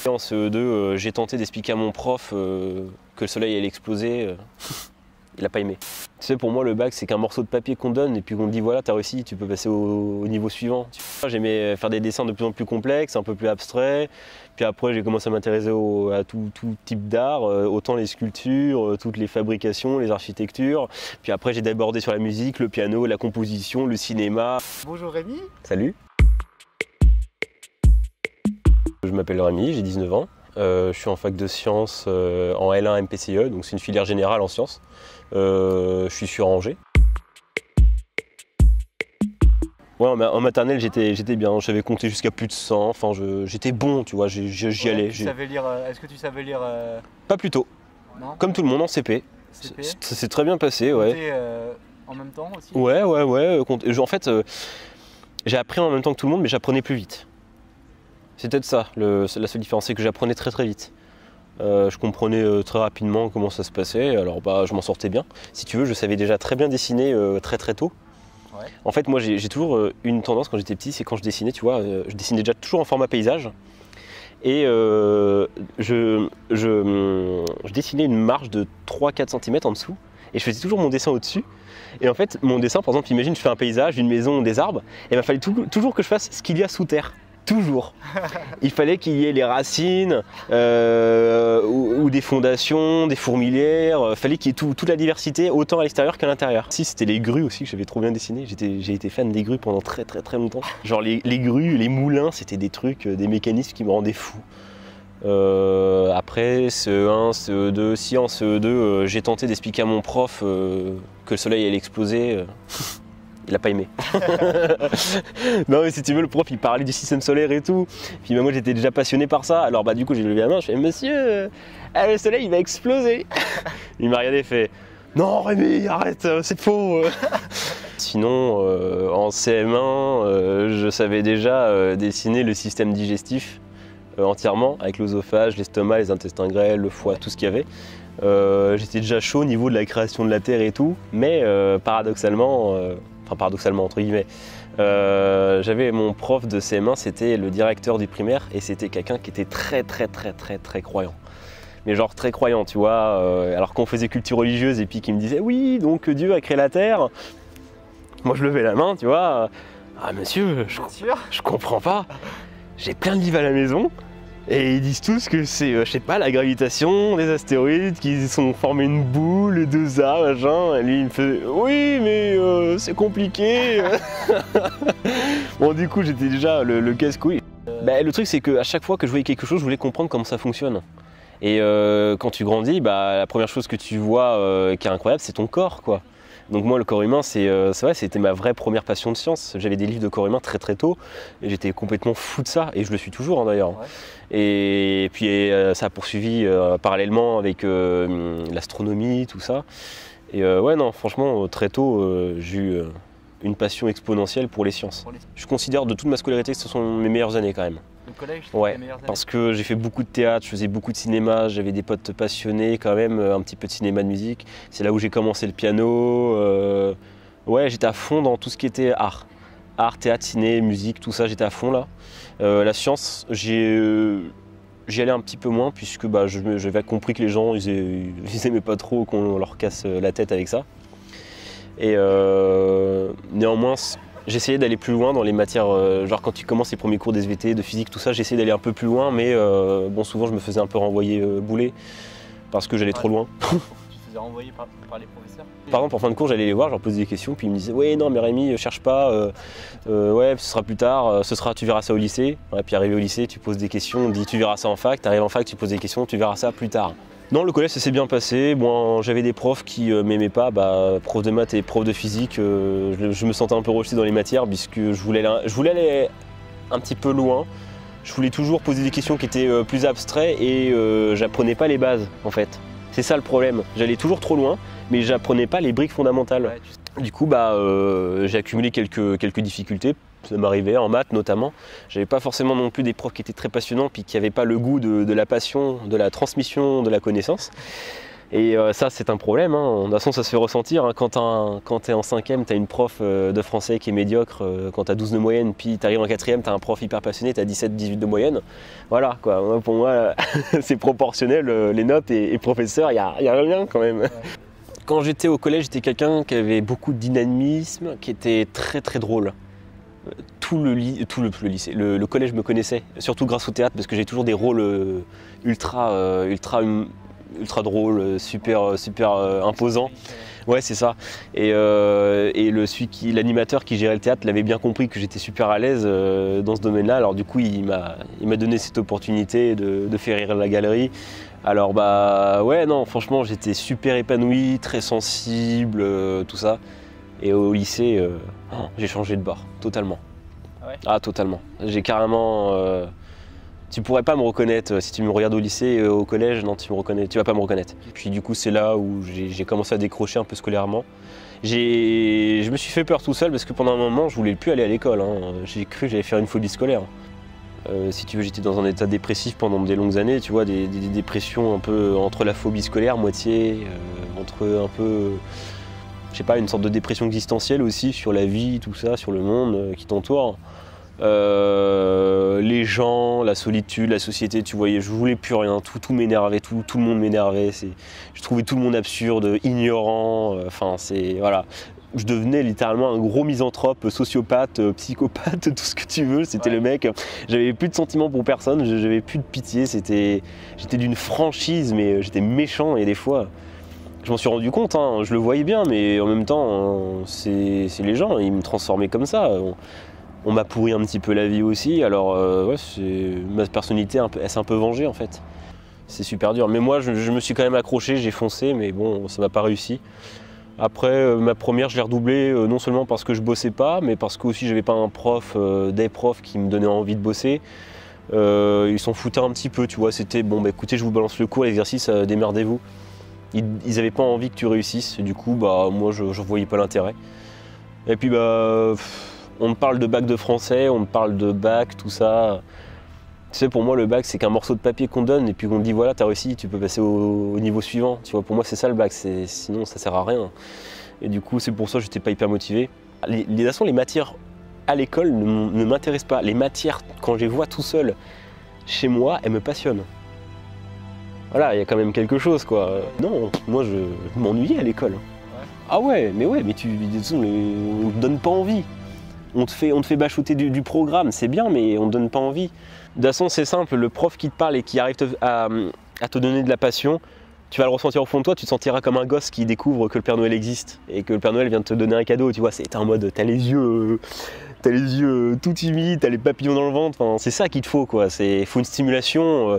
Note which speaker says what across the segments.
Speaker 1: En CE2, j'ai tenté d'expliquer à mon prof que le soleil allait exploser. Il n'a pas aimé. Tu sais, pour moi, le bac, c'est qu'un morceau de papier qu'on donne et puis qu'on te dit voilà, t'as réussi, tu peux passer au niveau suivant. J'aimais faire des dessins de plus en plus complexes, un peu plus abstraits. Puis après, j'ai commencé à m'intéresser à tout type d'art, autant les sculptures, toutes les fabrications, les architectures. Puis après, j'ai débordé sur la musique, le piano, la composition, le cinéma.
Speaker 2: Bonjour Rémi.
Speaker 1: Salut. Je m'appelle Rémi, j'ai 19 ans. Je suis en fac de sciences en L1 MPCE, donc c'est une filière générale en sciences. Je suis sur Angers. Ouais, en maternelle, j'étais bien, j'avais compté jusqu'à plus de 100, enfin j'étais bon, tu vois, j'y allais.
Speaker 2: Est-ce que tu savais lire
Speaker 1: Pas plus tôt,
Speaker 2: non
Speaker 1: comme tout le monde en CP.
Speaker 2: CP
Speaker 1: Ça s'est très bien passé, ouais.
Speaker 2: Compter, en même temps aussi?
Speaker 1: Ouais. En fait, j'ai appris en même temps que tout le monde, mais j'apprenais plus vite. C'est peut-être ça, la seule différence, c'est que j'apprenais très vite. Je comprenais très rapidement comment ça se passait, alors je m'en sortais bien. Si tu veux, je savais déjà très bien dessiner très tôt.
Speaker 2: Ouais.
Speaker 1: En fait, moi j'ai toujours une tendance quand j'étais petit, c'est quand je dessinais, tu vois, je dessinais déjà toujours en format paysage. Et je dessinais une marge de 3-4 cm en dessous, et je faisais toujours mon dessin au-dessus. Et en fait, mon dessin, par exemple, imagine je fais un paysage, une maison, des arbres, et il fallait toujours que je fasse ce qu'il y a sous terre. Toujours. Il fallait qu'il y ait les racines ou des fondations, des fourmilières. Il fallait qu'il y ait toute la diversité, autant à l'extérieur qu'à l'intérieur. Si, c'était les grues aussi que j'avais trop bien dessiné. J'ai été fan des grues pendant très longtemps. Genre les grues, les moulins, c'était des trucs, des mécanismes qui me rendaient fou. Après CE1, CE2, si en CE2, j'ai tenté d'expliquer à mon prof que le soleil allait exploser. Il n'a pas aimé. Non mais si tu veux, le prof il parlait du système solaire et tout. Puis moi j'étais déjà passionné par ça. Alors du coup j'ai levé la main, je fais monsieur, le soleil il va exploser. Il m'a regardé et fait non Rémi arrête, c'est faux. Sinon en CM1 je savais déjà dessiner le système digestif entièrement avec l'œsophage, l'estomac, les intestins grêles, le foie, tout ce qu'il y avait. J'étais déjà chaud au niveau de la création de la Terre et tout, mais paradoxalement entre guillemets, j'avais mon prof de CM1, c'était le directeur du primaire et c'était quelqu'un qui était très croyant. Mais genre très croyant, tu vois, alors qu'on faisait culture religieuse et puis qu'il me disait oui, donc Dieu a créé la Terre. Moi je levais la main, tu vois, ah monsieur, je comprends pas, j'ai plein de livres à la maison. Et ils disent tous que c'est, je sais pas, la gravitation, des astéroïdes qui sont formés une boule, 2A, machin. Et lui, il me fait oui, mais c'est compliqué. Bon, du coup, j'étais déjà le casse-couille. Le truc, c'est qu'à chaque fois que je voyais quelque chose, je voulais comprendre comment ça fonctionne. Et quand tu grandis, la première chose que tu vois qui est incroyable, c'est ton corps, quoi. Donc moi, le corps humain, c'est vrai, c'était ma vraie première passion de science. J'avais des livres de corps humain très tôt, et j'étais complètement fou de ça, et je le suis toujours hein, d'ailleurs. Ouais. Et puis ça a poursuivi parallèlement avec l'astronomie, tout ça. Et ouais, non, franchement, très tôt, j'ai eu une passion exponentielle pour les sciences. Je considère de toute ma scolarité que ce sont mes meilleures années quand même.
Speaker 2: Le collège, c'était
Speaker 1: ouais,
Speaker 2: les meilleures années.
Speaker 1: Parce que j'ai fait beaucoup de théâtre, je faisais beaucoup de cinéma, j'avais des potes passionnés quand même, un petit peu de cinéma, de musique. C'est là où j'ai commencé le piano. Ouais, j'étais à fond dans tout ce qui était art. Art, théâtre, ciné, musique, tout ça, j'étais à fond là. La science, j'y allais un petit peu moins puisque j'avais compris que les gens, ils aimaient pas trop qu'on leur casse la tête avec ça. Et néanmoins, j'essayais d'aller plus loin dans les matières, genre quand tu commences les premiers cours d'SVT, de physique, tout ça, j'essayais d'aller un peu plus loin, mais bon, souvent je me faisais un peu renvoyer bouler parce que j'allais trop loin.
Speaker 2: Tu te faisais renvoyer par les professeurs?
Speaker 1: Par exemple, en fin de cours, j'allais les voir, je leur posais des questions, puis ils me disaient ouais, non, mais Rémi, cherche pas, ouais, ce sera plus tard, tu verras ça au lycée. Ouais, puis arrivé au lycée, tu poses des questions, on dit tu verras ça en fac, tu arrives en fac, tu poses des questions, tu verras ça plus tard. Non, le collège ça s'est bien passé. Bon, j'avais des profs qui m'aimaient pas, prof de maths et prof de physique. Je me sentais un peu rejeté dans les matières puisque je voulais aller un petit peu loin. Je voulais toujours poser des questions qui étaient plus abstraites et j'apprenais pas les bases en fait. C'est ça le problème. J'allais toujours trop loin, mais j'apprenais pas les briques fondamentales. Ouais, du coup, j'ai accumulé quelques difficultés. Ça m'arrivait en maths notamment. J'avais pas forcément non plus des profs qui étaient très passionnants puis qui n'avaient pas le goût de la passion, de la transmission de la connaissance. Et ça, c'est un problème, hein. De toute façon, ça se fait ressentir, hein. Quand t'es en 5e, t'as une prof de français qui est médiocre, quand t'as 12 de moyenne, puis t'arrives en 4e, t'as un prof hyper passionné, t'as 17-18 de moyenne. Voilà, quoi. Moi, pour moi, c'est proportionnel, les notes et professeur, il y a un lien quand même. Ouais. Quand j'étais au collège, j'étais quelqu'un qui avait beaucoup de dynamisme, qui était très très drôle. Le collège me connaissait, surtout grâce au théâtre, parce que j'ai toujours des rôles ultra drôles, super imposants. Ouais, c'est ça. Et l'animateur qui gérait le théâtre l'avait bien compris que j'étais super à l'aise dans ce domaine-là. Alors du coup, il m'a donné cette opportunité de faire rire la galerie. Alors bah ouais, non, franchement, j'étais super épanoui, très sensible, tout ça. Et au lycée, j'ai changé de bord, totalement.
Speaker 2: Ah ouais ?
Speaker 1: Ah, totalement. J'ai carrément... tu pourrais pas me reconnaître, si tu me regardes au lycée et au collège, non, tu vas pas me reconnaître. Puis du coup, c'est là où j'ai commencé à décrocher un peu scolairement. Je me suis fait peur tout seul parce que pendant un moment, je voulais plus aller à l'école, hein. J'ai cru que j'allais faire une phobie scolaire. Si tu veux, j'étais dans un état dépressif pendant des longues années, tu vois, des dépressions un peu entre la phobie scolaire, moitié, entre un peu... je sais pas, une sorte de dépression existentielle aussi sur la vie, tout ça, sur le monde qui t'entoure. Les gens, la solitude, la société, tu voyais, je voulais plus rien, tout m'énervait, tout le monde m'énervait. Je trouvais tout le monde absurde, ignorant, enfin c'est... voilà. Je devenais littéralement un gros misanthrope, sociopathe, psychopathe, tout ce que tu veux, c'était le mec. J'avais plus de sentiments pour personne, j'avais plus de pitié, j'étais d'une franchise, mais j'étais méchant et des fois... je m'en suis rendu compte, hein, je le voyais bien, mais en même temps, c'est les gens, ils me transformaient comme ça. On m'a pourri un petit peu la vie aussi, alors ouais, ma personnalité, elle s'est un peu vengée en fait. C'est super dur. Mais moi, je me suis quand même accroché, j'ai foncé, mais bon, ça m'a pas réussi. Après, ma première, je l'ai redoublée non seulement parce que je bossais pas, mais parce que aussi j'avais pas un prof, des profs qui me donnaient envie de bosser. Ils s'en foutaient un petit peu, tu vois. C'était bon, bah écoutez, je vous balance le cours, l'exercice, démerdez-vous. Ils avaient pas envie que tu réussisses, et du coup, bah moi, je voyais pas l'intérêt. Et puis, bah, on me parle de bac de français, on me parle de bac, tout ça. Tu sais, pour moi, le bac, c'est qu'un morceau de papier qu'on donne et puis qu'on te dit voilà, t'as réussi, tu peux passer au niveau suivant. Tu vois, pour moi, c'est ça le bac, sinon ça sert à rien. Et du coup, c'est pour ça que j'étais pas hyper motivé. Les matières à l'école ne m'intéressent pas. Les matières, quand je les vois tout seul chez moi, elles me passionnent. Voilà, il y a quand même quelque chose, quoi. Non, moi, je m'ennuyais à l'école. Ouais. Ah ouais, mais on te donne pas envie. On te fait bachoter du programme, c'est bien, mais on te donne pas envie. De toute façon, c'est simple, le prof qui te parle et qui arrive à te donner de la passion, tu vas le ressentir au fond de toi, tu te sentiras comme un gosse qui découvre que le Père Noël existe et que le Père Noël vient de te donner un cadeau, tu vois, c'est en mode, t'as les yeux tout timides, t'as les papillons dans le ventre, enfin, c'est ça qu'il te faut, quoi. Il faut une stimulation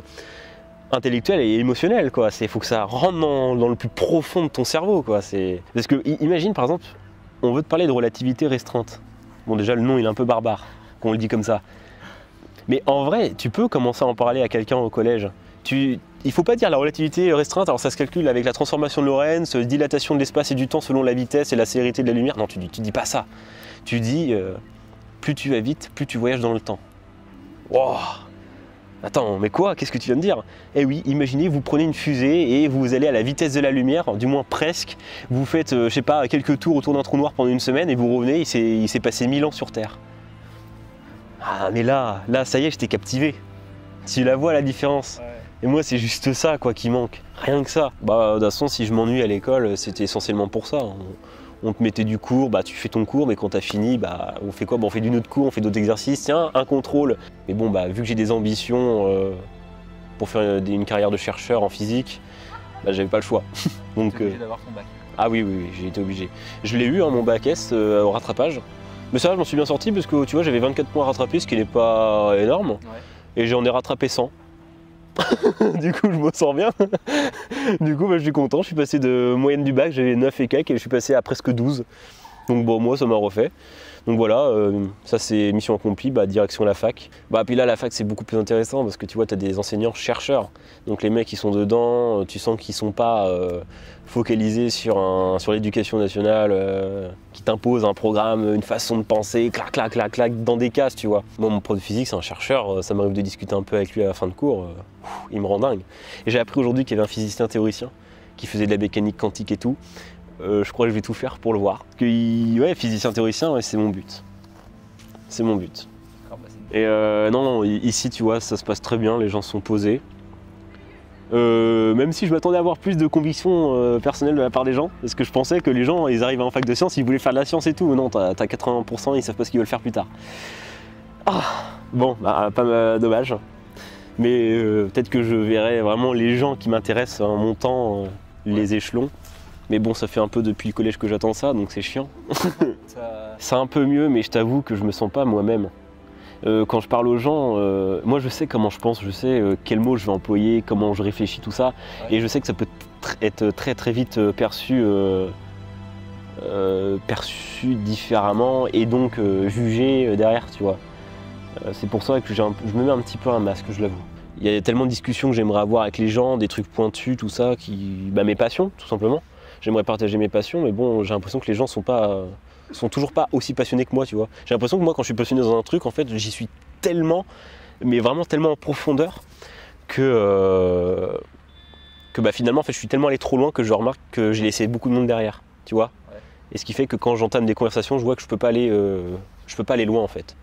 Speaker 1: intellectuelle et émotionnelle, quoi. Il faut que ça rentre dans le plus profond de ton cerveau, quoi. Parce que, imagine, par exemple, on veut te parler de relativité restreinte. Bon, déjà, le nom, il est un peu barbare, qu'on le dit comme ça. Mais en vrai, tu peux commencer à en parler à quelqu'un au collège. Il ne faut pas dire la relativité restreinte, alors ça se calcule avec la transformation de Lorentz, dilatation de l'espace et du temps selon la vitesse et la célérité de la lumière. Non, tu dis pas ça. Tu dis, plus tu vas vite, plus tu voyages dans le temps. Wow. Attends, mais quoi? Qu'est-ce que tu viens de dire? Eh oui, imaginez, vous prenez une fusée et vous allez à la vitesse de la lumière, du moins presque. Vous faites, je sais pas, quelques tours autour d'un trou noir pendant une semaine et vous revenez, il s'est passé 1000 ans sur Terre. Ah, mais là, ça y est, j'étais captivé. Tu la vois, la différence. Ouais. Et moi, c'est juste ça, quoi, qui manque. Rien que ça. Bah, de toute façon, si je m'ennuie à l'école, c'était essentiellement pour ça. On te mettait du cours, bah tu fais ton cours, mais quand t'as fini, bah on fait quoi? Bah, on fait du autre cours, on fait d'autres exercices, tiens, un contrôle. Mais bon, bah vu que j'ai des ambitions pour faire une carrière de chercheur en physique, bah j'avais pas le choix.
Speaker 2: Donc, obligé d'avoir ton bac.
Speaker 1: Ah oui, j'ai été obligé. Je l'ai eu, hein, mon bac S au rattrapage. Mais ça, je m'en suis bien sorti parce que tu vois, j'avais 24 points à rattraper, ce qui n'est pas énorme. Ouais. Et j'en ai rattrapé 100. Du coup, je me sens bien. Du coup, bah, je suis content. Je suis passé de moyenne du bac, j'avais 9 et quelques, et je suis passé à presque 12. Donc bon, moi, ça m'a refait. Donc voilà, ça c'est mission accomplie, bah, direction la fac. Bah, puis là, la fac, c'est beaucoup plus intéressant parce que tu vois, tu as des enseignants chercheurs. Donc les mecs qui sont dedans, tu sens qu'ils ne sont pas focalisés sur l'éducation nationale, qui t'impose un programme, une façon de penser, clac, clac, clac, clac, dans des cases, tu vois. Moi, mon prof de physique, c'est un chercheur, ça m'arrive de discuter un peu avec lui à la fin de cours, il me rend dingue. Et j'ai appris aujourd'hui qu'il y avait un physicien théoricien qui faisait de la mécanique quantique et tout. Je crois que je vais tout faire pour le voir. Ouais, physicien théoricien, ouais, c'est mon but. C'est mon but. Et non, ici, tu vois, ça se passe très bien, les gens sont posés. Même si je m'attendais à avoir plus de convictions personnelles de la part des gens, parce que je pensais que les gens, ils arrivent en fac de sciences, ils voulaient faire de la science et tout. Non, t'as 80%, ils savent pas ce qu'ils veulent faire plus tard. Ah, bon, bah, pas dommage. Mais peut-être que je verrai vraiment les gens qui m'intéressent en montant les échelons. Mais bon, ça fait un peu depuis le collège que j'attends ça, donc c'est chiant. C'est un peu mieux, mais je t'avoue que je me sens pas moi-même. Quand je parle aux gens, moi je sais comment je pense, je sais quels mots je vais employer, comment je réfléchis, tout ça. Ouais. Et je sais que ça peut être très très vite perçu différemment et donc jugé derrière, tu vois. C'est pour ça que je me mets un petit peu un masque, je l'avoue. Il y a tellement de discussions que j'aimerais avoir avec les gens, des trucs pointus, tout ça, mes passions, tout simplement. J'aimerais partager mes passions, mais bon, j'ai l'impression que les gens sont toujours pas aussi passionnés que moi, tu vois. J'ai l'impression que moi, quand je suis passionné dans un truc, en fait, j'y suis tellement, mais vraiment tellement en profondeur que bah, finalement, en fait, je suis tellement allé trop loin que je remarque que j'ai laissé beaucoup de monde derrière, tu vois. Ouais. Et ce qui fait que quand j'entame des conversations, je vois que je peux pas aller loin, en fait.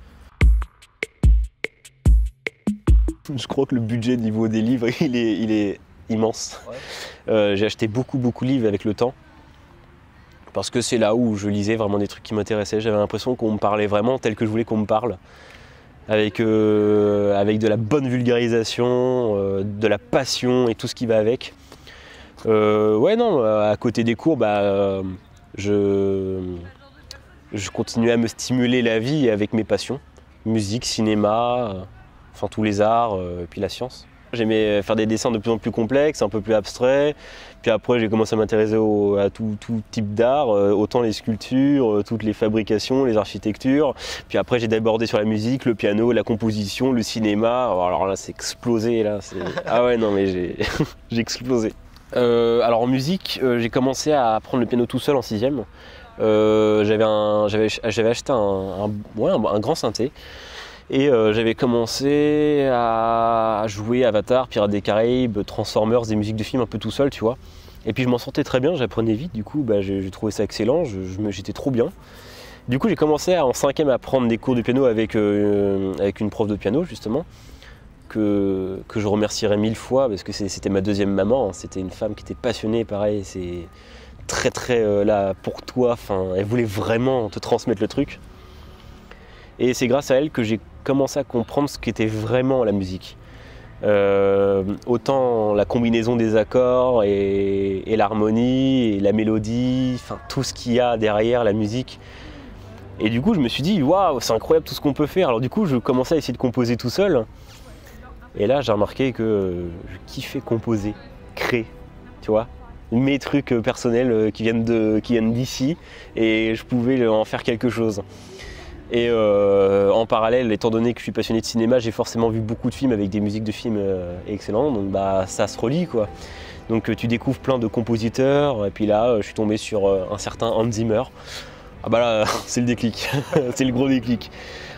Speaker 1: Je crois que le budget niveau des livres, il est immense. Ouais. J'ai acheté beaucoup de livres avec le temps. Parce que c'est là où je lisais vraiment des trucs qui m'intéressaient. J'avais l'impression qu'on me parlait vraiment tel que je voulais qu'on me parle. Avec de la bonne vulgarisation, de la passion et tout ce qui va avec. Ouais, non, à côté des cours, bah, je continuais à me stimuler la vie avec mes passions. Musique, cinéma, enfin tous les arts, et puis la science. J'aimais faire des dessins de plus en plus complexes, un peu plus abstraits. Puis après, j'ai commencé à m'intéresser à tout type d'art, autant les sculptures, toutes les fabrications, les architectures. Puis après, j'ai débordé sur la musique, le piano, la composition, le cinéma. Alors là, c'est explosé. Là. Ah ouais, non, mais j'ai explosé. Alors en musique, j'ai commencé à apprendre le piano tout seul en 6e. J'avais acheté un grand synthé. Et j'avais commencé à jouer Avatar, Pirates des Caraïbes, Transformers, des musiques de films un peu tout seul, tu vois. Et puis je m'en sortais très bien, j'apprenais vite, du coup bah, j'ai trouvé ça excellent, j'étais trop bien. Du coup j'ai commencé en 5e à prendre des cours de piano avec une prof de piano justement, que je remercierai 1000 fois parce que c'était ma deuxième maman, hein. C'était une femme qui était passionnée, pareil, c'est très là pour toi, elle voulait vraiment te transmettre le truc. Et c'est grâce à elle que j'ai commencé à comprendre ce qu'était vraiment la musique. Autant la combinaison des accords et l'harmonie et la mélodie, enfin tout ce qu'il y a derrière la musique. Et du coup je me suis dit waouh, c'est incroyable tout ce qu'on peut faire. Alors du coup je commençais à essayer de composer tout seul. Et là j'ai remarqué que je kiffais composer, créer, tu vois. Mes trucs personnels qui viennent d'ici et je pouvais en faire quelque chose. Et en parallèle, étant donné que je suis passionné de cinéma, j'ai forcément vu beaucoup de films avec des musiques de films excellentes, donc bah, ça se relie quoi. Donc tu découvres plein de compositeurs, et puis là je suis tombé sur un certain Hans Zimmer. Ah bah là c'est le déclic, c'est le gros déclic.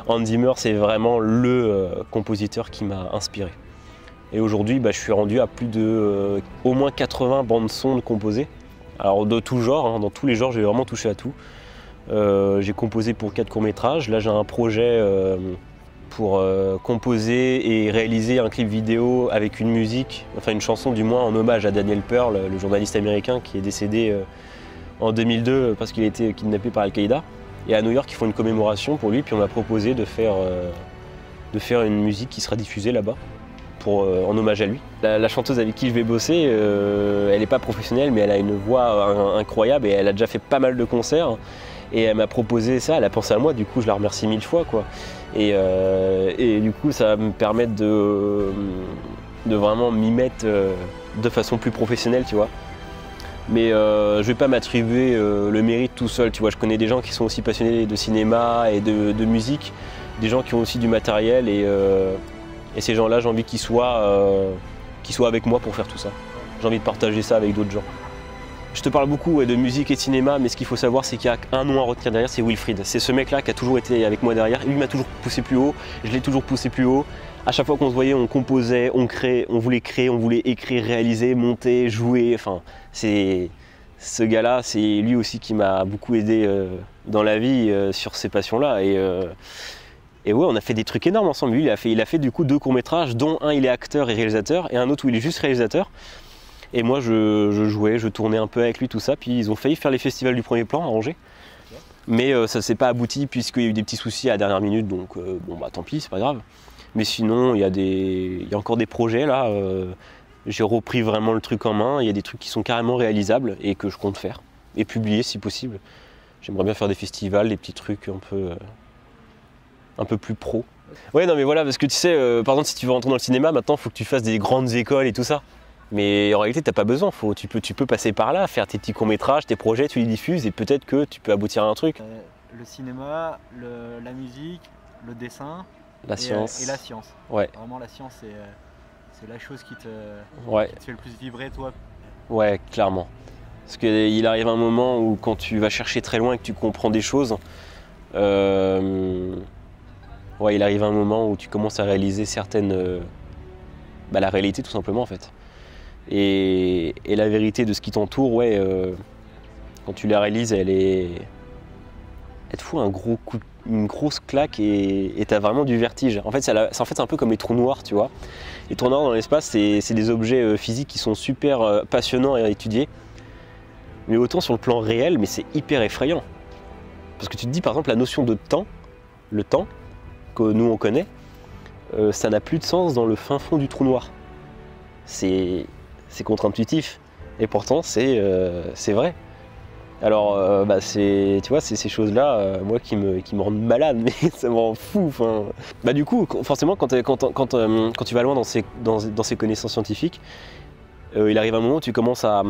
Speaker 1: Hans Zimmer c'est vraiment le compositeur qui m'a inspiré. Et aujourd'hui bah, je suis rendu à plus de au moins 80 bandes son composées. Alors de tout genre, hein, dans tous les genres j'ai vraiment touché à tout. J'ai composé pour 4 courts-métrages. Là j'ai un projet pour composer et réaliser un clip vidéo avec une musique, enfin une chanson du moins en hommage à Daniel Pearl, le journaliste américain qui est décédé en 2002 parce qu'il a été kidnappé par Al-Qaïda. Et à New York ils font une commémoration pour lui, puis on m'a proposé de faire une musique qui sera diffusée là-bas en hommage à lui. La chanteuse avec qui je vais bosser, elle n'est pas professionnelle mais elle a une voix incroyable et elle a déjà fait pas mal de concerts. Et elle m'a proposé ça, elle a pensé à moi, du coup je la remercie 1000 fois quoi. Et du coup ça va me permettre de vraiment m'y mettre de façon plus professionnelle, tu vois. Mais je vais pas m'attribuer le mérite tout seul, tu vois. Je connais des gens qui sont aussi passionnés de cinéma et de musique, des gens qui ont aussi du matériel et ces gens-là j'ai envie qu'ils soient avec moi pour faire tout ça. J'ai envie de partager ça avec d'autres gens. Je te parle beaucoup de musique et de cinéma, mais ce qu'il faut savoir, c'est qu'il y a un nom à retenir derrière, c'est Wilfried. C'est ce mec-là qui a toujours été avec moi derrière. Lui m'a toujours poussé plus haut, je l'ai toujours poussé plus haut. À chaque fois qu'on se voyait, on composait, on créait, on voulait écrire, réaliser, monter, jouer. Enfin, c'est ce gars-là, c'est lui aussi qui m'a beaucoup aidé dans la vie sur ces passions-là. Et ouais, on a fait des trucs énormes ensemble. Lui, il a fait du coup 2 courts-métrages, dont un il est acteur et réalisateur, et un autre où il est juste réalisateur. Et moi, je jouais, je tournais un peu avec lui, tout ça. Puis ils ont failli faire les festivals du premier plan à Angers. Mais ça ne s'est pas abouti puisqu'il y a eu des petits soucis à la dernière minute. Donc bon, bah tant pis, c'est pas grave. Mais sinon, il y a encore des projets là. J'ai repris vraiment le truc en main. Il y a des trucs qui sont carrément réalisables et que je compte faire. Et publier si possible. J'aimerais bien faire des festivals, des petits trucs un peu plus pro. Ouais, non mais voilà, parce que tu sais, par exemple, si tu veux rentrer dans le cinéma, maintenant, il faut que tu fasses des grandes écoles et tout ça. Mais en réalité, t'as pas besoin, tu peux passer par là, faire tes petits courts-métrages, tes projets, tu les diffuses et peut-être que tu peux aboutir à un truc.
Speaker 2: Le cinéma, la musique, le dessin
Speaker 1: la science.
Speaker 2: Et la science.
Speaker 1: Ouais.
Speaker 2: Vraiment, la science, c'est la chose qui te fait le plus vibrer, toi.
Speaker 1: Ouais, clairement. Parce qu'il arrive un moment où quand tu vas chercher très loin et que tu comprends des choses, ouais, il arrive un moment où tu commences à réaliser la réalité tout simplement en fait. Et la vérité de ce qui t'entoure, ouais, quand tu la réalises, elle te fout une grosse claque et t'as vraiment du vertige. En fait, c'est un peu comme les trous noirs, tu vois. Les trous noirs dans l'espace, c'est des objets physiques qui sont super passionnants à étudier. Mais autant sur le plan réel, mais c'est hyper effrayant. Parce que tu te dis, par exemple, la notion de temps, le temps, que nous on connaît, ça n'a plus de sens dans le fin fond du trou noir. C'est contre-intuitif. Et pourtant, c'est vrai. Alors, tu vois, c'est ces choses-là, moi, qui me rendent malade, mais ça me rend fou. Enfin, du coup, forcément, quand tu vas loin dans ces connaissances scientifiques, il arrive un moment où tu commences à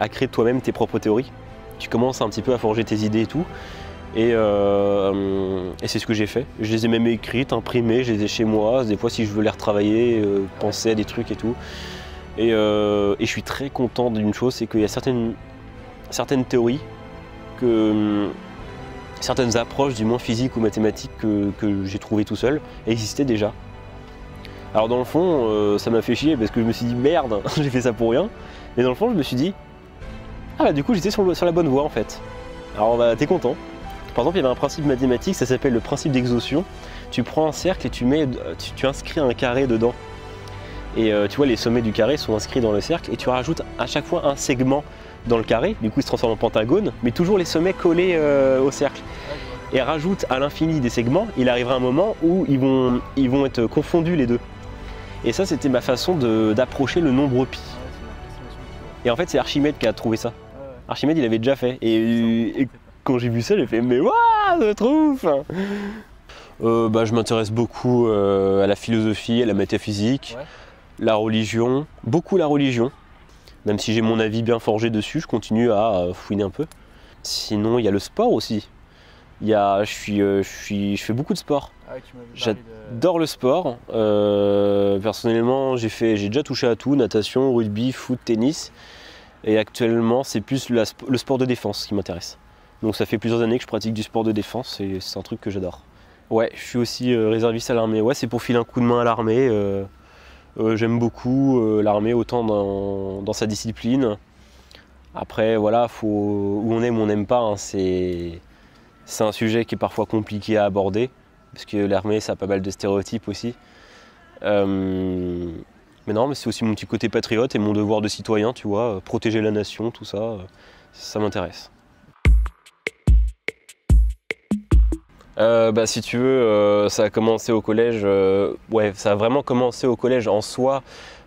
Speaker 1: créer toi-même tes propres théories. Tu commences un petit peu à forger tes idées et tout. Et c'est ce que j'ai fait. Je les ai même écrites, imprimées, je les ai chez moi. Des fois, si je veux les retravailler, penser à des trucs et tout. Et je suis très content d'une chose, c'est qu'il y a certaines théories, certaines approches du moins physiques ou mathématiques que j'ai trouvées tout seul existaient déjà. Alors dans le fond, ça m'a fait chier parce que je me suis dit merde, j'ai fait ça pour rien. Mais dans le fond, je me suis dit, du coup j'étais sur la bonne voie en fait. Alors t'es content. Par exemple, il y avait un principe mathématique, ça s'appelle le principe d'exhaustion. Tu prends un cercle et tu inscris un carré dedans. Et tu vois, les sommets du carré sont inscrits dans le cercle et tu rajoutes à chaque fois un segment dans le carré. Du coup, il se transforme en pentagone, mais toujours les sommets collés au cercle. Et rajoute à l'infini des segments, il arrivera un moment où ils vont être confondus les deux. Et ça, c'était ma façon d'approcher le nombre pi. Et en fait, c'est Archimède qui a trouvé ça. Archimède, il avait déjà fait. Et quand j'ai vu ça, j'ai fait mais waouh, je trouve. Je m'intéresse beaucoup à la philosophie, à la métaphysique, la religion, beaucoup la religion. Même si j'ai mon avis bien forgé dessus, je continue à fouiner un peu. Sinon, il y a le sport aussi. Je fais beaucoup de sport. J'adore le sport. Personnellement, j'ai déjà touché à tout, natation, rugby, foot, tennis. Et actuellement, c'est plus le sport de défense qui m'intéresse. Donc ça fait plusieurs années que je pratique du sport de défense et c'est un truc que j'adore. Ouais, je suis aussi réserviste à l'armée. Ouais, c'est pour filer un coup de main à l'armée. J'aime beaucoup l'armée, autant dans sa discipline. Après, voilà, où on aime ou on n'aime pas, hein, c'est un sujet qui est parfois compliqué à aborder, parce que l'armée, ça a pas mal de stéréotypes aussi. Mais non, mais c'est aussi mon petit côté patriote et mon devoir de citoyen, tu vois, protéger la nation, tout ça, ça m'intéresse. Si tu veux, ça a commencé au collège, ça a vraiment commencé au collège en soi,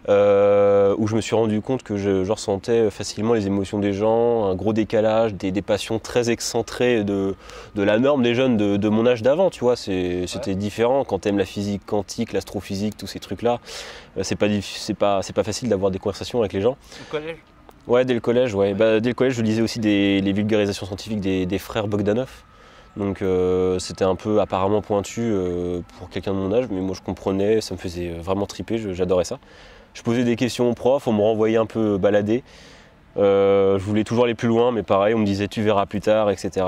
Speaker 1: où je me suis rendu compte que je ressentais facilement les émotions des gens, un gros décalage, des passions très excentrées de la norme des jeunes de mon âge d'avant, tu vois, c'était différent quand t'aimes la physique quantique, l'astrophysique, tous ces trucs-là, c'est pas facile d'avoir des conversations avec les gens.
Speaker 2: Au collège ?
Speaker 1: Ouais, dès le collège, ouais. Dès le collège, je lisais aussi les vulgarisations scientifiques des frères Bogdanov. Donc c'était un peu apparemment pointu pour quelqu'un de mon âge, mais moi je comprenais, ça me faisait vraiment triper, j'adorais ça. Je posais des questions aux profs, on me renvoyait un peu balader. Je voulais toujours aller plus loin, mais pareil, on me disait tu verras plus tard, etc.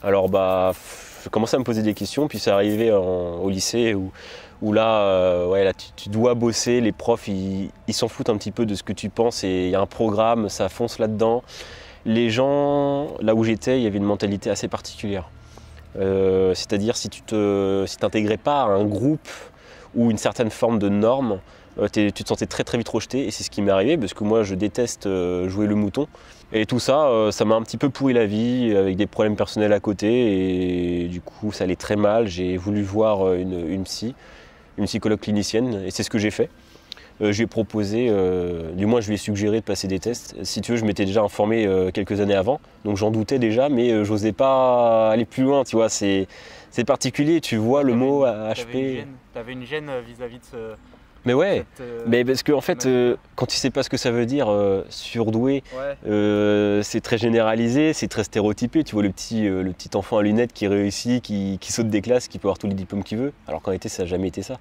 Speaker 1: Alors je commençais à me poser des questions, puis c'est arrivé au lycée où là, ouais, là tu dois bosser, les profs ils s'en foutent un petit peu de ce que tu penses et il y a un programme, ça fonce là-dedans. Les gens, là où j'étais, il y avait une mentalité assez particulière. C'est-à-dire si tu t'intégrais pas à un groupe ou une certaine forme de norme, tu te sentais très très vite rejeté et c'est ce qui m'est arrivé parce que moi je déteste jouer le mouton et tout ça, ça m'a un petit peu pourri la vie avec des problèmes personnels à côté et du coup ça allait très mal. J'ai voulu voir une psychologue clinicienne et c'est ce que j'ai fait. Je lui ai proposé, du moins je lui ai suggéré de passer des tests. Si tu veux, je m'étais déjà informé quelques années avant, donc j'en doutais déjà, mais j'osais pas aller plus loin, tu vois, c'est particulier, tu vois le mot HP.
Speaker 2: T'avais une gêne vis-à-vis de ce...
Speaker 1: Mais ouais, mais parce qu'en fait, quand tu sais pas ce que ça veut dire, surdoué, ouais. C'est très généralisé, c'est très stéréotypé. Tu vois le petit enfant à lunettes qui réussit, qui saute des classes, qui peut avoir tous les diplômes qu'il veut, alors qu'en réalité ça n'a jamais été ça.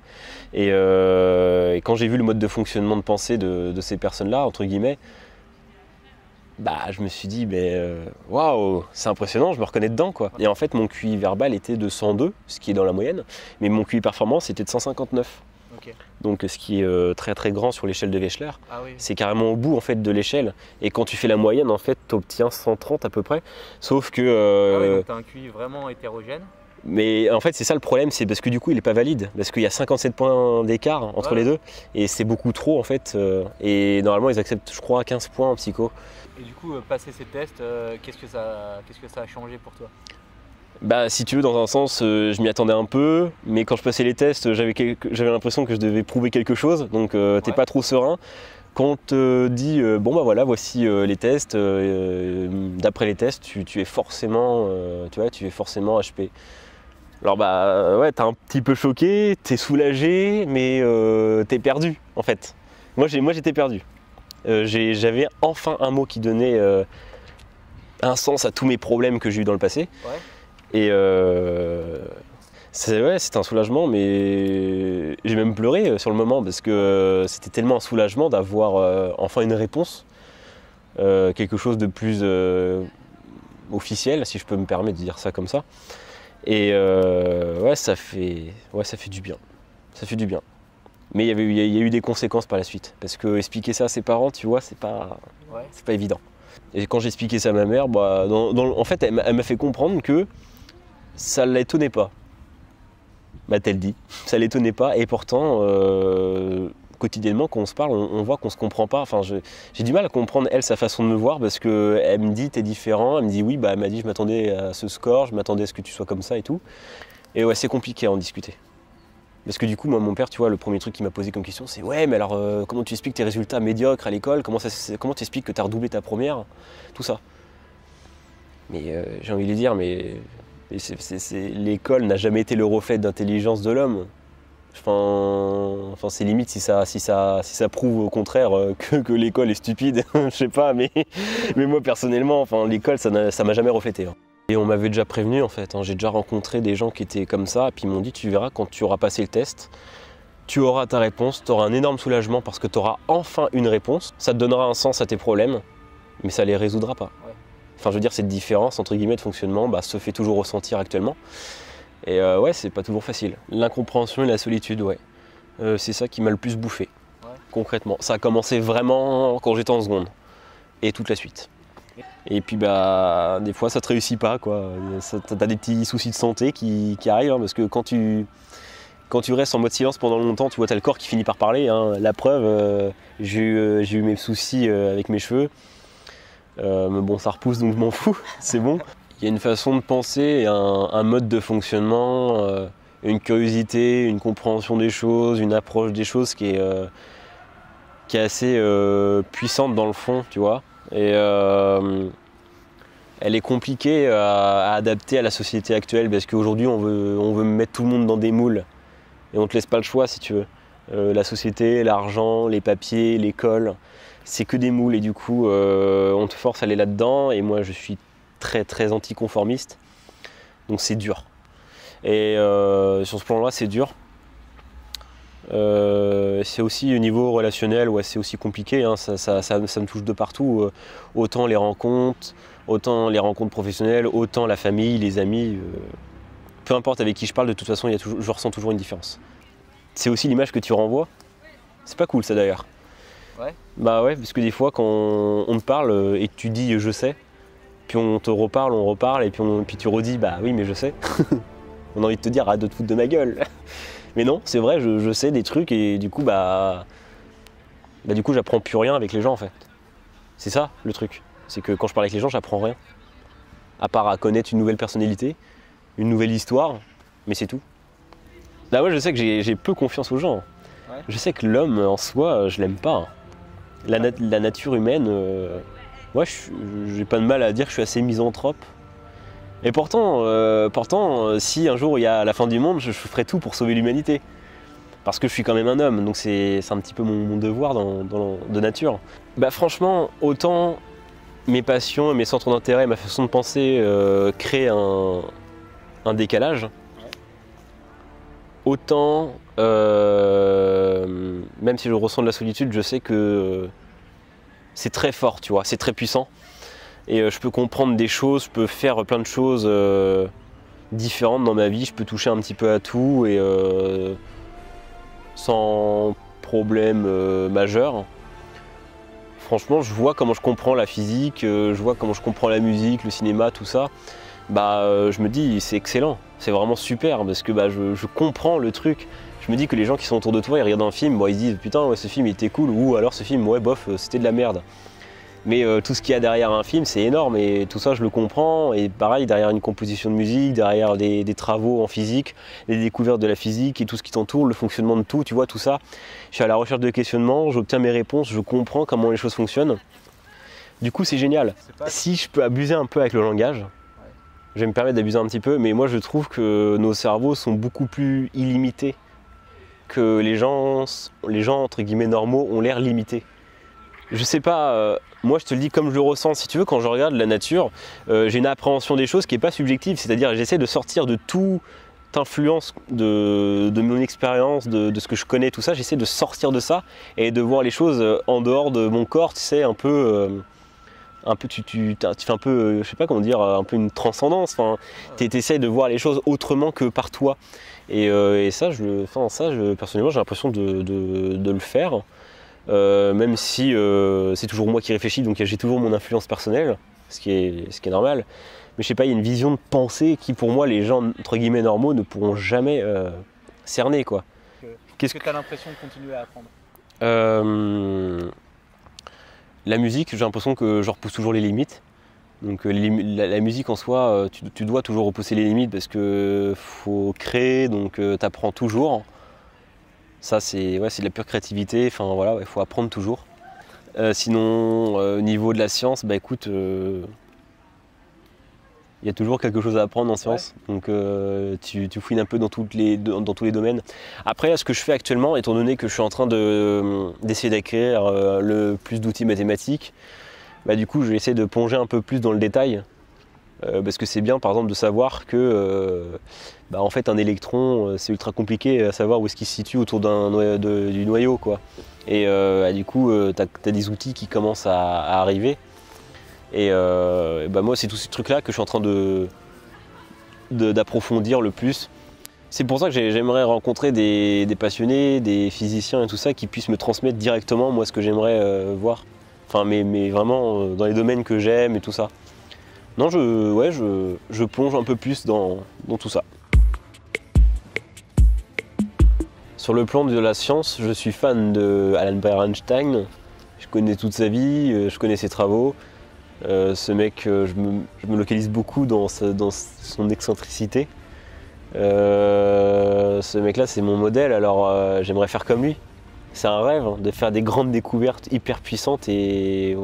Speaker 1: Et quand j'ai vu le mode de fonctionnement de pensée de ces personnes-là, entre guillemets, bah je me suis dit, waouh, c'est impressionnant, je me reconnais dedans quoi. Et en fait mon QI verbal était de 102, ce qui est dans la moyenne, mais mon QI performance était de 159. Okay. Donc ce qui est très très grand sur l'échelle de Wechsler, oui. C'est carrément au bout en fait de l'échelle et quand tu fais la moyenne en fait tu obtiens 130 à peu près, sauf que...
Speaker 2: Ah oui, donc tu as un QI vraiment hétérogène.
Speaker 1: Mais en fait c'est ça le problème, c'est parce que du coup il n'est pas valide, parce qu'il y a 57 points d'écart entre les deux et c'est beaucoup trop en fait et normalement ils acceptent je crois 15 points en psycho.
Speaker 2: Et du coup passer ces tests, qu'est-ce que ça a changé pour toi ?
Speaker 1: Bah si tu veux, dans un sens, je m'y attendais un peu, mais quand je passais les tests, j'avais l'impression que je devais prouver quelque chose, donc t'es pas trop serein. Quand on te dit, bon bah voilà, voici les tests, d'après les tests, tu es forcément, tu es forcément HP. Alors bah ouais, t'es un petit peu choqué, t'es soulagé, mais t'es perdu en fait. Moi j'étais perdu. J'avais enfin un mot qui donnait un sens à tous mes problèmes que j'ai eu dans le passé. Ouais. Et c'était un soulagement, mais j'ai même pleuré sur le moment parce que c'était tellement un soulagement d'avoir enfin une réponse, quelque chose de plus officiel, si je peux me permettre de dire ça comme ça. Et ça fait du bien. Ça fait du bien. Mais il y a eu des conséquences par la suite, parce que expliquer ça à ses parents, tu vois, c'est pas évident. Et quand j'ai expliqué ça à ma mère, bah, en fait, elle m'a fait comprendre que ça ne l'étonnait pas, m'a-t-elle dit. Ça ne l'étonnait pas et pourtant, quotidiennement, quand on se parle, on voit qu'on ne se comprend pas. Enfin, j'ai du mal à comprendre, elle, sa façon de me voir parce qu'elle me dit, t'es différent. Elle me dit, oui, bah, elle m'a dit, je m'attendais à ce score, je m'attendais à ce que tu sois comme ça et tout. Et ouais, c'est compliqué à en discuter. Parce que du coup, moi, mon père, tu vois, le premier truc qu'il m'a posé comme question, c'est « Ouais, mais alors, comment tu expliques tes résultats médiocres à l'école? Comment tu expliques que tu as redoublé ta première ?» Tout ça. Mais j'ai envie de lui dire, mais l'école n'a jamais été le reflet d'intelligence de l'homme. Enfin, c'est limite si ça prouve au contraire que l'école est stupide, je sais pas, mais moi personnellement, enfin, l'école, ça m'a jamais reflété. Hein. Et on m'avait déjà prévenu en fait, hein. J'ai déjà rencontré des gens qui étaient comme ça, et puis ils m'ont dit tu verras quand tu auras passé le test, tu auras ta réponse, tu auras un énorme soulagement parce que tu auras enfin une réponse, ça te donnera un sens à tes problèmes, mais ça les résoudra pas. Ouais. Enfin je veux dire cette différence entre guillemets de fonctionnement se fait toujours ressentir actuellement. Et ouais c'est pas toujours facile. L'incompréhension et la solitude, ouais. C'est ça qui m'a le plus bouffé, concrètement. Ça a commencé vraiment quand j'étais en seconde, et toute la suite. Et puis bah des fois ça te réussit pas quoi, t'as des petits soucis de santé qui arrivent hein, parce que quand tu restes en mode silence pendant longtemps, tu vois t'as le corps qui finit par parler, hein. La preuve, j'ai eu mes soucis avec mes cheveux, mais bon ça repousse donc je m'en fous, c'est bon. Il y a une façon de penser, un mode de fonctionnement, une curiosité, une compréhension des choses, une approche des choses qui est assez puissante dans le fond, tu vois. Et elle est compliquée à adapter à la société actuelle parce qu'aujourd'hui on veut mettre tout le monde dans des moules et on te laisse pas le choix si tu veux. La société, l'argent, les papiers, l'école, c'est que des moules et du coup on te force à aller là-dedans et moi je suis très très anticonformiste donc c'est dur. Et sur ce plan-là c'est dur. C'est aussi au niveau relationnel, ouais, c'est aussi compliqué, hein, ça me touche de partout, autant les rencontres professionnelles, autant la famille, les amis, peu importe avec qui je parle, de toute façon je ressens toujours une différence. C'est aussi l'image que tu renvoies, c'est pas cool ça d'ailleurs.
Speaker 2: Ouais.
Speaker 1: Bah ouais, parce que des fois quand on te parle et que tu dis je sais, puis on te reparle, on reparle, et puis tu redis bah oui mais je sais. On a envie de te dire arrête de te foutre de ma gueule. Mais non, c'est vrai, je sais des trucs et du coup du coup j'apprends plus rien avec les gens en fait. C'est ça le truc, c'est que quand je parle avec les gens j'apprends rien. À part à connaître une nouvelle personnalité, une nouvelle histoire, mais c'est tout. Là moi je sais que j'ai peu confiance aux gens.
Speaker 2: Ouais.
Speaker 1: Je sais que l'homme en soi, je l'aime pas. La nature humaine, moi j'ai pas de mal à dire que je suis assez misanthrope. Et pourtant, si un jour il y a la fin du monde, je ferai tout pour sauver l'humanité. Parce que je suis quand même un homme, donc c'est un petit peu mon devoir de nature. Bah franchement, autant mes passions et mes centres d'intérêt, ma façon de penser créent un décalage, autant, même si je ressens de la solitude, je sais que c'est très fort, tu vois, c'est très puissant. Et je peux comprendre des choses, je peux faire plein de choses différentes dans ma vie, je peux toucher un petit peu à tout et sans problème majeur. Franchement, je vois comment je comprends la physique, je vois comment je comprends la musique, le cinéma, tout ça. Je me dis c'est excellent, c'est vraiment super parce que je comprends le truc. Je me dis que les gens qui sont autour de toi, ils regardent un film, ils se disent putain ouais, ce film il était cool, ou alors ce film ouais bof c'était de la merde. Mais tout ce qu'il y a derrière un film, c'est énorme et tout ça, je le comprends. Et pareil, derrière une composition de musique, derrière des travaux en physique, les découvertes de la physique et tout ce qui t'entoure, le fonctionnement de tout, tu vois, tout ça. Je suis à la recherche de questionnements, j'obtiens mes réponses, je comprends comment les choses fonctionnent. Du coup, c'est génial. Si je peux abuser un peu avec le langage, je vais me permettre d'abuser un petit peu, mais moi, je trouve que nos cerveaux sont beaucoup plus illimités que les gens entre guillemets normaux ont l'air limités. Je sais pas, moi je te le dis comme je le ressens, si tu veux, quand je regarde la nature, j'ai une appréhension des choses qui n'est pas subjective, c'est-à-dire j'essaie de sortir de toute influence de mon expérience, de ce que je connais, tout ça, j'essaie de sortir de ça et de voir les choses en dehors de mon corps, tu sais, tu fais un peu, je sais pas comment dire, un peu une transcendance, enfin, tu essaies de voir les choses autrement que par toi. Et ça, personnellement, j'ai l'impression de le faire. Même si c'est toujours moi qui réfléchis, donc j'ai toujours mon influence personnelle, ce qui est normal. Mais je sais pas, il y a une vision de pensée qui pour moi les gens entre guillemets normaux ne pourront jamais cerner quoi.
Speaker 2: Qu'est-ce que tu as l'impression de continuer à apprendre?
Speaker 1: La musique, j'ai l'impression que je repousse toujours les limites. Donc la musique en soi, tu dois toujours repousser les limites parce que faut créer, donc tu apprends toujours. Ça, c'est de la pure créativité, enfin voilà, il faut apprendre toujours. Sinon, au niveau de la science, écoute, il y a toujours quelque chose à apprendre en science, donc tu fouines un peu dans tous les domaines. Après, ce que je fais actuellement, étant donné que je suis en train d'essayer d'acquérir le plus d'outils mathématiques, du coup, je vais essayer de plonger un peu plus dans le détail. Parce que c'est bien par exemple de savoir que en fait un électron c'est ultra compliqué à savoir où est-ce qu'il se situe autour du noyau quoi. Et du coup tu as des outils qui commencent à arriver et moi c'est tous ces trucs là que je suis en train d'approfondir le plus. C'est pour ça que j'aimerais rencontrer des passionnés, des physiciens et tout ça qui puissent me transmettre directement moi ce que j'aimerais voir. Enfin mais vraiment dans les domaines que j'aime et tout ça. Non, je plonge un peu plus dans tout ça. Sur le plan de la science, je suis fan de Albert Einstein. Je connais toute sa vie, je connais ses travaux. Ce mec, je me localise beaucoup dans son excentricité. Ce mec-là, c'est mon modèle, alors j'aimerais faire comme lui. C'est un rêve de faire des grandes découvertes hyper puissantes et...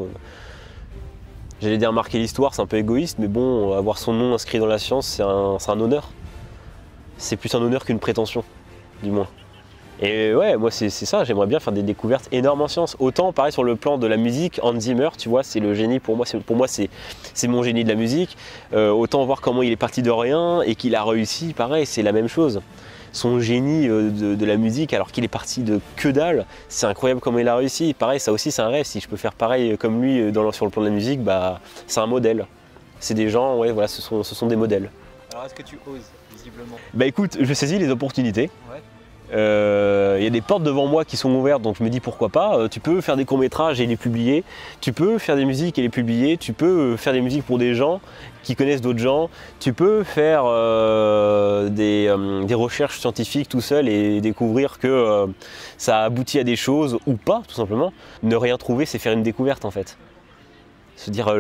Speaker 1: J'allais dire marquer l'histoire, c'est un peu égoïste, mais bon, avoir son nom inscrit dans la science, c'est un honneur. C'est plus un honneur qu'une prétention, du moins. Et ouais, moi c'est ça, j'aimerais bien faire des découvertes énormes en science. Autant, pareil, sur le plan de la musique, Hans Zimmer, tu vois, c'est le génie pour moi, c'est mon génie de la musique. Autant voir comment il est parti de rien et qu'il a réussi, pareil, c'est la même chose. son génie de la musique alors qu'il est parti de que dalle. C'est incroyable comment il a réussi. Pareil, ça aussi c'est un rêve. Si je peux faire pareil comme lui sur le plan de la musique, bah, c'est un modèle. C'est des gens, ouais, voilà, ce sont des modèles.
Speaker 2: Alors est-ce que tu oses, visiblement?
Speaker 1: Bah écoute, je saisis les opportunités.
Speaker 2: Ouais.
Speaker 1: Il y a des portes devant moi qui sont ouvertes, donc je me dis pourquoi pas. Tu peux faire des courts-métrages et les publier, tu peux faire des musiques et les publier, tu peux faire des musiques pour des gens qui connaissent d'autres gens, tu peux faire des recherches scientifiques tout seul et découvrir que ça aboutit à des choses ou pas, tout simplement. Ne rien trouver, c'est faire une découverte en fait. Se dire,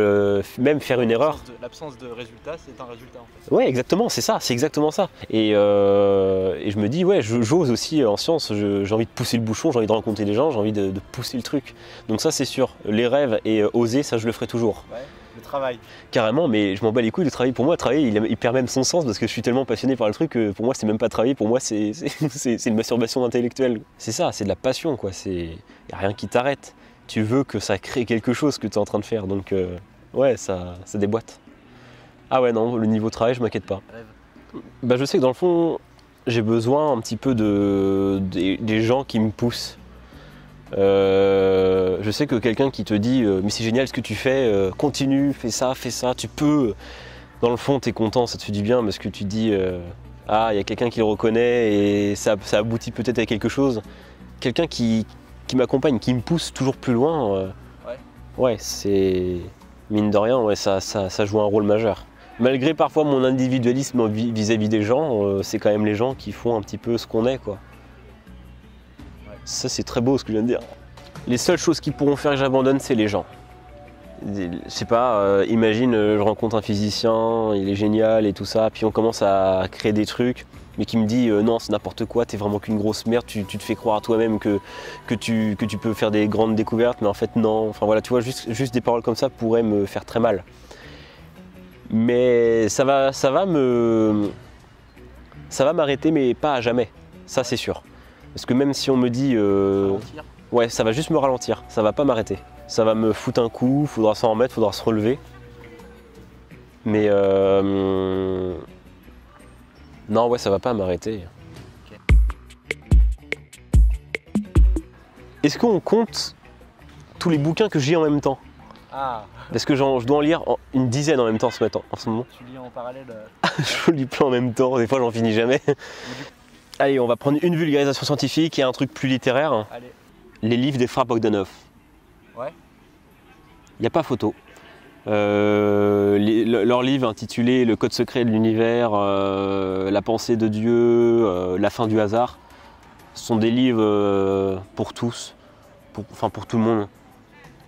Speaker 1: même faire une erreur.
Speaker 2: L'absence de résultat, c'est un résultat en fait.
Speaker 1: Ouais, exactement, c'est ça, c'est exactement ça. Et je me dis, ouais, j'ose aussi en science, j'ai envie de pousser le bouchon, j'ai envie de rencontrer des gens, j'ai envie de pousser le truc. Donc ça, c'est sûr, les rêves et oser, ça, je le ferai toujours.
Speaker 2: Ouais, le travail.
Speaker 1: Carrément, mais je m'en bats les couilles de travailler. Pour moi, travailler, il perd même son sens parce que je suis tellement passionné par le truc que pour moi, c'est même pas travailler, pour moi, c'est une masturbation intellectuelle. C'est ça, c'est de la passion, quoi. Il n'y a rien qui t'arrête. Tu veux que ça crée quelque chose que tu es en train de faire, donc ouais, ça déboîte. Ah ouais, non, le niveau travail, je m'inquiète pas. Bah, je sais que dans le fond, j'ai besoin un petit peu des gens qui me poussent. Je sais que quelqu'un qui te dit mais c'est génial ce que tu fais, continue, fais ça, tu peux. Dans le fond, tu es content, ça te fait du bien parce que tu te dis ah, il y a quelqu'un qui le reconnaît et ça aboutit peut-être à quelque chose. Quelqu'un qui m'accompagne, qui me pousse toujours plus loin, ouais, c'est mine de rien, ouais, ça joue un rôle majeur. Malgré parfois mon individualisme vis-à-vis des gens, c'est quand même les gens qui font un petit peu ce qu'on est, quoi. Ouais. Ça, c'est très beau ce que je viens de dire. Les seules choses qui pourront faire que j'abandonne, c'est les gens. Je sais pas, imagine, je rencontre un physicien, il est génial et tout ça, puis on commence à créer des trucs, mais qui me dit non, c'est n'importe quoi, t'es vraiment qu'une grosse merde, tu te fais croire à toi-même que tu peux faire des grandes découvertes, mais en fait non. Enfin voilà, tu vois, juste des paroles comme ça pourraient me faire très mal. Mais ça va m'arrêter, mais pas à jamais, ça c'est sûr. Parce que même si on me dit ouais, ça va juste me ralentir, ça va pas m'arrêter. Ça va me foutre un coup, faudra s'en remettre, faudra se relever. Mais non, ouais, ça va pas m'arrêter. Okay. Est-ce qu'on compte tous les bouquins que j'ai en même temps?
Speaker 2: Ah.
Speaker 1: Parce que je dois en lire une dizaine en même temps en ce moment.
Speaker 2: Tu lis en parallèle
Speaker 1: Je lis plein en même temps, des fois j'en finis jamais. Allez, on va prendre une vulgarisation scientifique et un truc plus littéraire.
Speaker 2: Allez.
Speaker 1: Les livres des frères Bogdanov.
Speaker 2: Ouais.
Speaker 1: Il n'y a pas photo. Leur livre intitulé Le code secret de l'univers, La pensée de Dieu, La fin du hasard, ce sont des livres pour tous, pour tout le monde.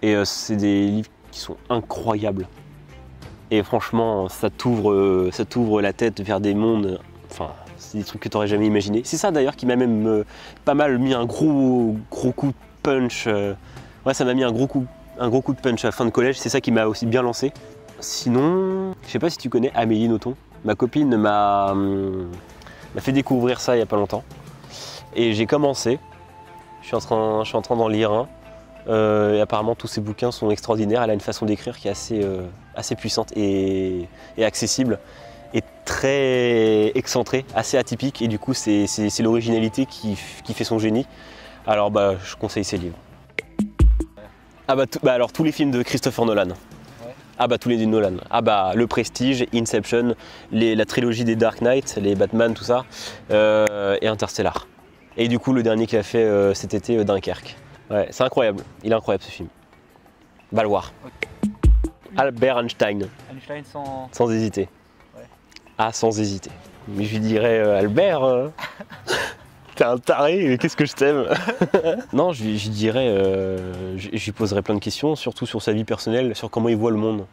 Speaker 1: Et c'est des livres qui sont incroyables. Et franchement, ça t'ouvre la tête vers des mondes, enfin, c'est des trucs que tu n'aurais jamais imaginé. C'est ça d'ailleurs qui m'a même pas mal mis un gros coup de punch. Ouais, ça m'a mis un gros coup de punch à la fin de collège, c'est ça qui m'a aussi bien lancé. Sinon, je sais pas si tu connais Amélie Nothomb. Ma copine m'a fait découvrir ça il y a pas longtemps. Et j'ai commencé, je suis en train d'en lire un. Et apparemment tous ces bouquins sont extraordinaires, elle a une façon d'écrire qui est assez puissante et accessible. Et très excentrée, assez atypique. Et du coup, c'est l'originalité qui fait son génie. Alors bah, je conseille ses livres. Ah bah, alors tous les films de Christopher Nolan. Ouais. Ah bah tous les de Nolan. Ah bah Le Prestige, Inception, la trilogie des Dark Knight, les Batman, tout ça, et Interstellar. Et du coup le dernier qu'il a fait cet été, Dunkerque. Ouais, c'est incroyable, il est incroyable ce film. Va le voir. Okay. Albert Einstein.
Speaker 2: Einstein
Speaker 1: sans hésiter.
Speaker 2: Ouais.
Speaker 1: Ah, sans hésiter. Mais je lui dirais Albert. T'es un taré, qu'est-ce que je t'aime. Non, je dirais, je lui poserais plein de questions, surtout sur sa vie personnelle, sur comment il voit le monde.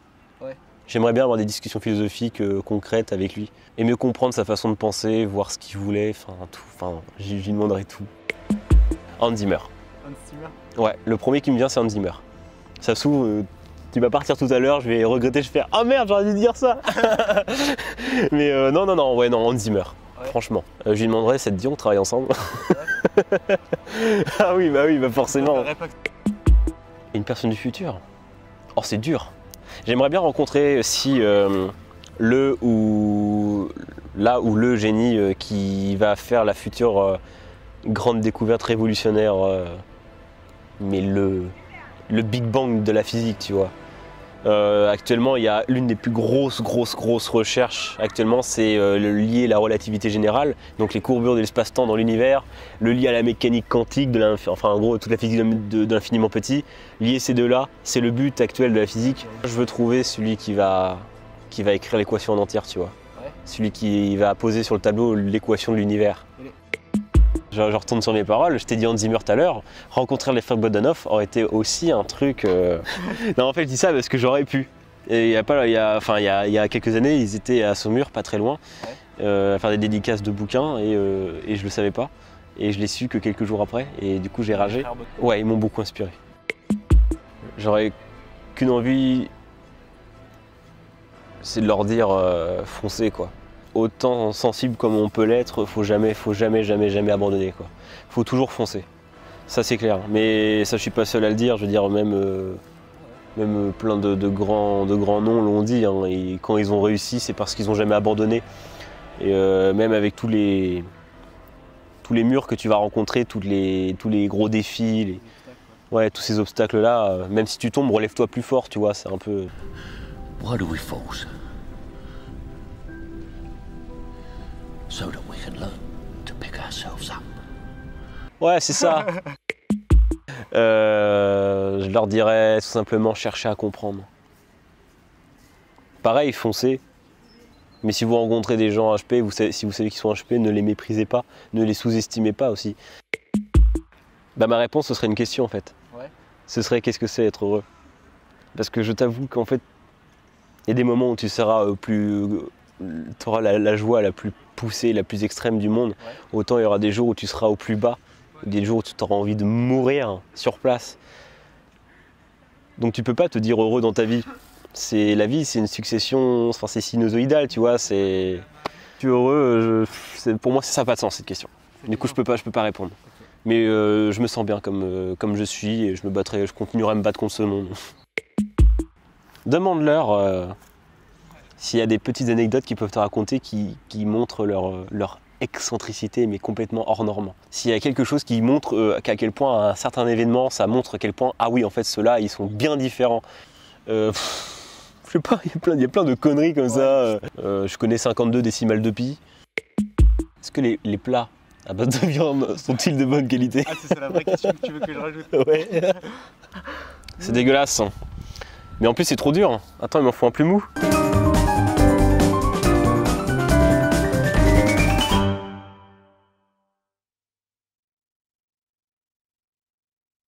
Speaker 2: Ouais.
Speaker 1: J'aimerais bien avoir des discussions philosophiques concrètes avec lui, et mieux comprendre sa façon de penser, voir ce qu'il voulait, je lui demanderais tout. Hans Zimmer.
Speaker 2: Hans Zimmer ?
Speaker 1: Ouais, le premier qui me vient c'est Hans Zimmer. Ça se trouve, tu vas partir tout à l'heure, je vais regretter, je vais faire « Ah merde, j'aurais dû dire ça !» Mais non, Hans Zimmer. Ouais. Franchement, je lui demanderais, ça te dit on travaille ensemble? Ouais. Ah oui, bah forcément. Une personne du futur? Oh, c'est dur. J'aimerais bien rencontrer si le ou là où le génie qui va faire la future grande découverte révolutionnaire, mais le Big Bang de la physique, tu vois. Actuellement, il y a l'une des plus grosses recherches actuellement, c'est lié à la relativité générale, donc les courbures de l'espace-temps dans l'univers, le lié à la mécanique quantique, enfin en gros toute la physique de l'infiniment petit. Lier ces deux-là, c'est le but actuel de la physique. Je veux trouver celui qui va écrire l'équation en entière, tu vois. Ouais. Celui qui va poser sur le tableau l'équation de l'univers. Je retourne sur mes paroles, je t'ai dit Hans Zimmer tout à l'heure, rencontrer les frères Bogdanov aurait été aussi un truc... Non, en fait, je dis ça parce que j'aurais pu. Et il y a quelques années, ils étaient à Saumur, pas très loin, à faire des dédicaces de bouquins et je le savais pas. Et je l'ai su que quelques jours après, et du coup j'ai ragé. Ouais, ils m'ont beaucoup inspiré. J'aurais qu'une envie, c'est de leur dire foncez quoi. Autant sensible comme on peut l'être, faut jamais abandonner quoi. Faut toujours foncer. Ça c'est clair. Mais ça je suis pas seul à le dire, je veux dire même plein de grands noms l'ont dit, hein, et quand ils ont réussi, c'est parce qu'ils ont jamais abandonné. Et même avec tous les murs que tu vas rencontrer, tous les gros défis, ouais, tous ces obstacles là, même si tu tombes, relève-toi plus fort, tu vois, c'est un peu.
Speaker 3: Why do we force? So that we can learn to pick ourselves up.
Speaker 1: Ouais, c'est ça. Je leur dirais tout simplement chercher à comprendre. Pareil, foncez. Mais si vous rencontrez des gens HP, si vous savez qu'ils sont HP, ne les méprisez pas, ne les sous-estimez pas aussi. Bah, ma réponse, ce serait une question en fait. Ouais. Ce serait qu'est-ce que c'est être heureux? Parce que je t'avoue qu'en fait, il y a des moments où tu seras tu auras la joie la plus poussée, la plus extrême du monde. Ouais. Autant il y aura des jours où tu seras au plus bas, des jours où tu auras envie de mourir sur place. Donc tu peux pas te dire heureux dans ta vie. La vie, c'est une succession, enfin c'est sinusoïdal, tu vois. Tu es heureux, pour moi ça n'a pas de sens cette question. Du coup je peux pas répondre. Okay. Mais je me sens bien comme je suis et je continuerai à me battre contre ce monde. Demande-leur s'il y a des petites anecdotes qu'ils peuvent te raconter qui montrent leur excentricité, mais complètement hors norme. S'il y a quelque chose qui montre qu'à quel point un certain événement, ça montre à quel point, ah oui, en fait, ceux-là, ils sont bien différents. Je sais pas, il y a plein de conneries comme ça. Je connais 52 décimales de pi. Est-ce que les plats à base de viande sont-ils de bonne qualité?
Speaker 2: Ah, c'est la vraie question que tu veux que je rajoute.
Speaker 1: Ouais. C'est dégueulasse. Mais en plus, c'est trop dur. Attends, il m'en faut un plus mou.